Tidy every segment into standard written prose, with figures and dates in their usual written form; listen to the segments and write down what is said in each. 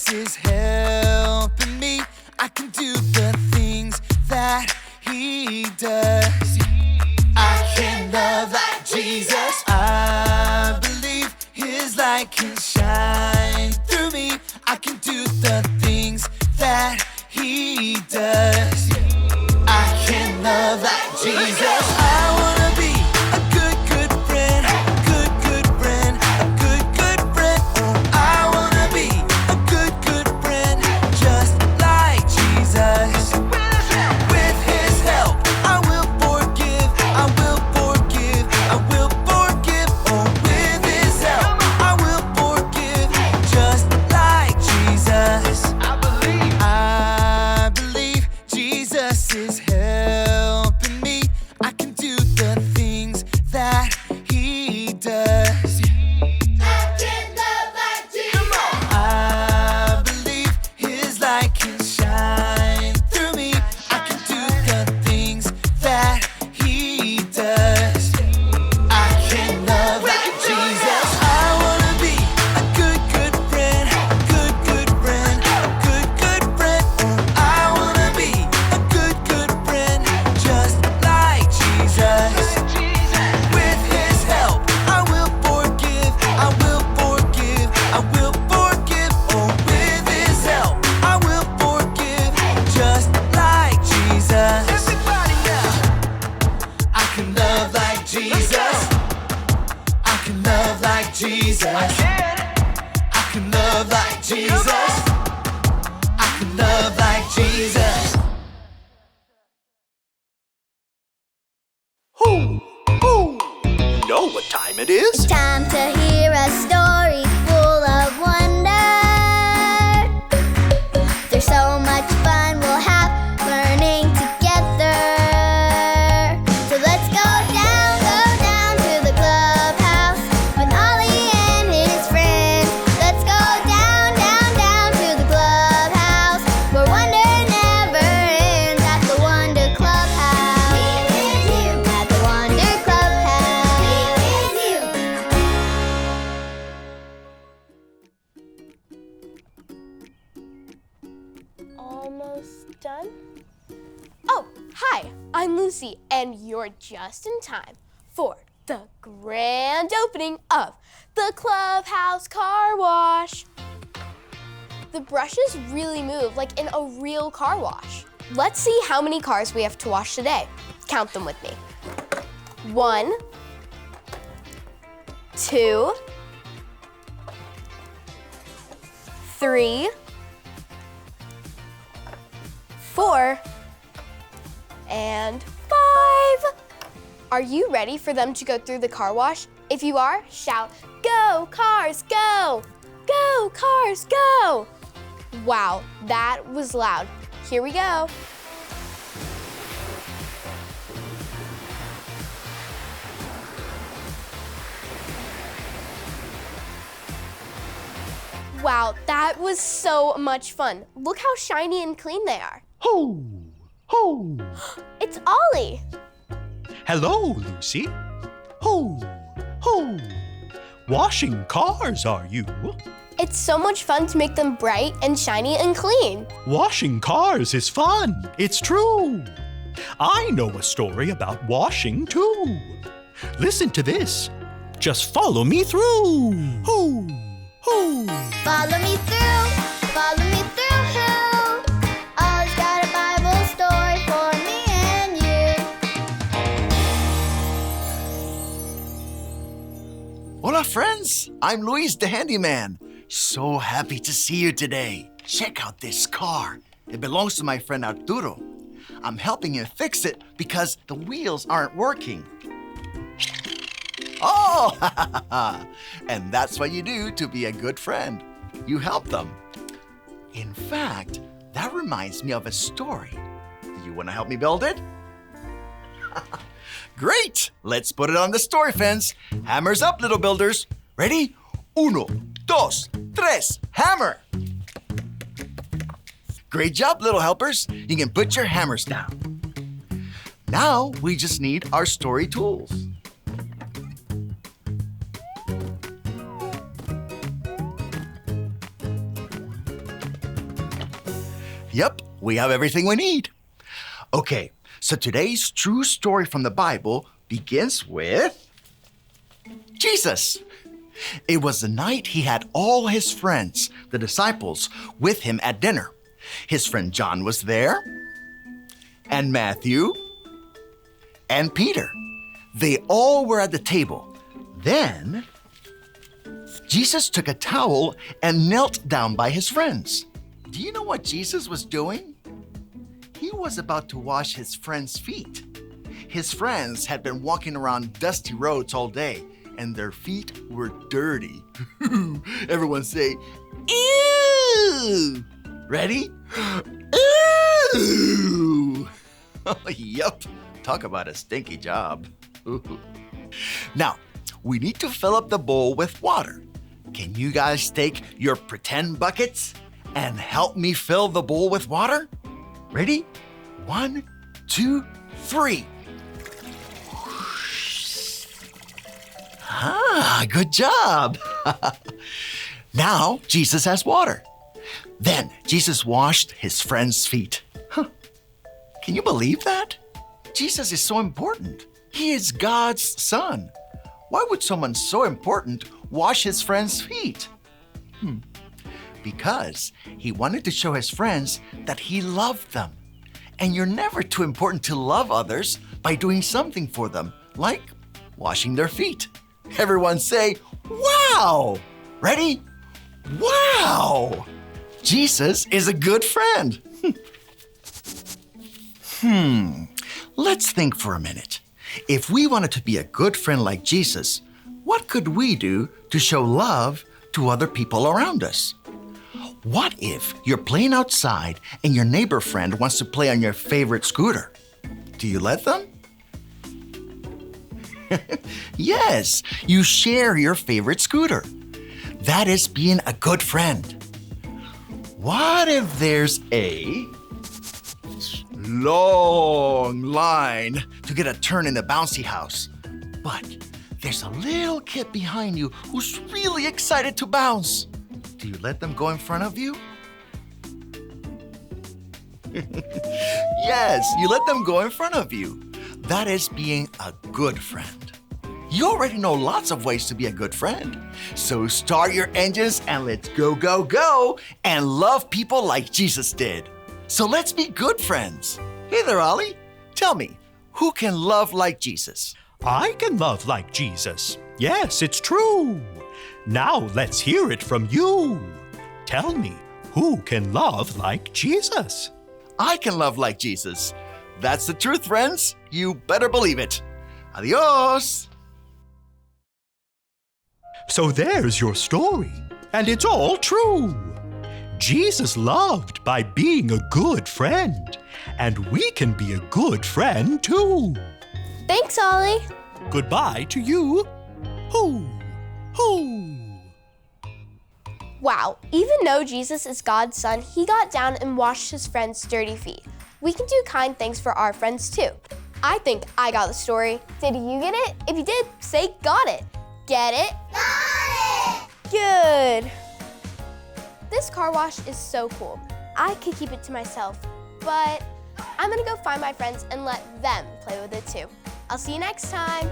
Jesus is helping me. I can do the things that He does. I can love like Jesus. I believe His light can shine through me. I can do the things that He does. I can love like Jesus. I wanna be a good, good friend. Good, good friend. A good, good friend. Oh, I wanna be a good, good friend. Just like Jesus. With His help, I will forgive. I will forgive. I will forgive. Oh, with His help, I will forgive. Just like Jesus. I believe Jesus is helping me. I can do the things that He does. I can love like Jesus. I believe His light can shine through me. I can do the things that He does. I can love like Jesus. I wanna be a good, good friend. A good, good friend. A good, good friend. Oh, I wanna be a good, good friend. Just like Jesus. With His help, I will forgive. I will forgive. I will forgive. Oh, with His help, I will forgive. Just like Jesus. Everybody now. I can love like Jesus. I can love like Jesus. I can love like Jesus. I can love like Jesus. Hoo! Hoo! You know what time it is? Time to hear a story full of wonder. There's so much fun we'll have learning together. So let's go down to the clubhouse with Ollie and his friends. Let's go down to the clubhouse where wonder never ends at the Wonder Clubhouse. At the Wonder Clubhouse. Almost done? Oh, hi, I'm Lucy, and you're just in time for the grand opening of the Clubhouse Car Wash. The brushes really move like in a real car wash. Let's see how many cars we have to wash today. Count them with me. 1, 2, 3, 4, and 5. Are you ready for them to go through the car wash? If you are, shout, "Go, cars, go! Go, cars, go!" Wow, that was loud. Here we go. Wow, that was so much fun. Look how shiny and clean they are. Hoo! Hoo! It's Ollie. Hello, Lucy. Hoo! Hoo! Washing cars, are you? It's so much fun to make them bright and shiny and clean. Washing cars is fun. It's true. I know a story about washing too. Listen to this. Just follow me through. Hoo! Hoo! Follow me through, follow me through. Ollie's got a Bible story for me and you. Hola, friends. I'm Luis, the handyman. So happy to see you today. Check out this car. It belongs to my friend Arturo. I'm helping him fix it because the wheels aren't working. Oh, and that's what you do to be a good friend. You help them. In fact, that reminds me of a story. You want to help me build it? Great! Let's put it on the story fence. Hammers up, little builders. Ready? 1, 2, 3, hammer! Great job, little helpers. You can put your hammers down. Now we just need our story tools. Yep, we have everything we need. Okay, so today's true story from the Bible begins with Jesus. It was the night he had all his friends, the disciples, with him at dinner. His friend John was there, and Matthew, and Peter. They all were at the table. Then, Jesus took a towel and knelt down by his friends. Do you know what Jesus was doing? He was about to wash his friends' feet. His friends had been walking around dusty roads all day, and their feet were dirty. Everyone say, ew! Ready? Ew! Yup, talk about a stinky job. Now, we need to fill up the bowl with water. Can you guys take your pretend buckets and help me fill the bowl with water? Ready? 1, 2, 3. Ah, good job. Now, Jesus has water. Then, Jesus washed his friends' feet. Can you believe that? Jesus is so important. He is God's son. Why would someone so important wash his friends' feet? Because he wanted to show his friends that he loved them. And you're never too important to love others by doing something for them, like washing their feet. Everyone say, wow! Ready? Wow! Jesus is a good friend. Let's think for a minute. If we wanted to be a good friend like Jesus, what could we do to show love to other people around us? What if you're playing outside and your neighbor friend wants to play on your favorite scooter? Do you let them? Yes, you share your favorite scooter. That is being a good friend. What if there's a long line to get a turn in the bouncy house, but there's a little kid behind you who's really excited to bounce? Do you let them go in front of you? Yes, you let them go in front of you. That is being a good friend. You already know lots of ways to be a good friend. So start your engines and let's go, go, go and love people like Jesus did. So let's be good friends. Hey there, Ollie. Tell me, who can love like Jesus? I can love like Jesus. Yes, it's true. Now let's hear it from you. Tell me, who can love like Jesus? I can love like Jesus. That's the truth, friends. You better believe it. Adios. So there's your story, and it's all true. Jesus loved by being a good friend, and we can be a good friend too. Thanks, Ollie. Goodbye to you. Hoo, hoo. Wow, even though Jesus is God's son, he got down and washed his friends' dirty feet. We can do kind things for our friends too. I think I got the story. Did you get it? If you did, say got it. Get it? Got it! Good. This car wash is so cool. I could keep it to myself, but I'm gonna go find my friends and let them play with it too. I'll see you next time.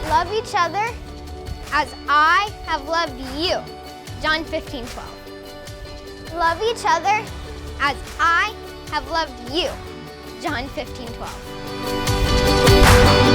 Love each other as I have loved you. John 15:12. Love each other as I have loved you. John 15:12.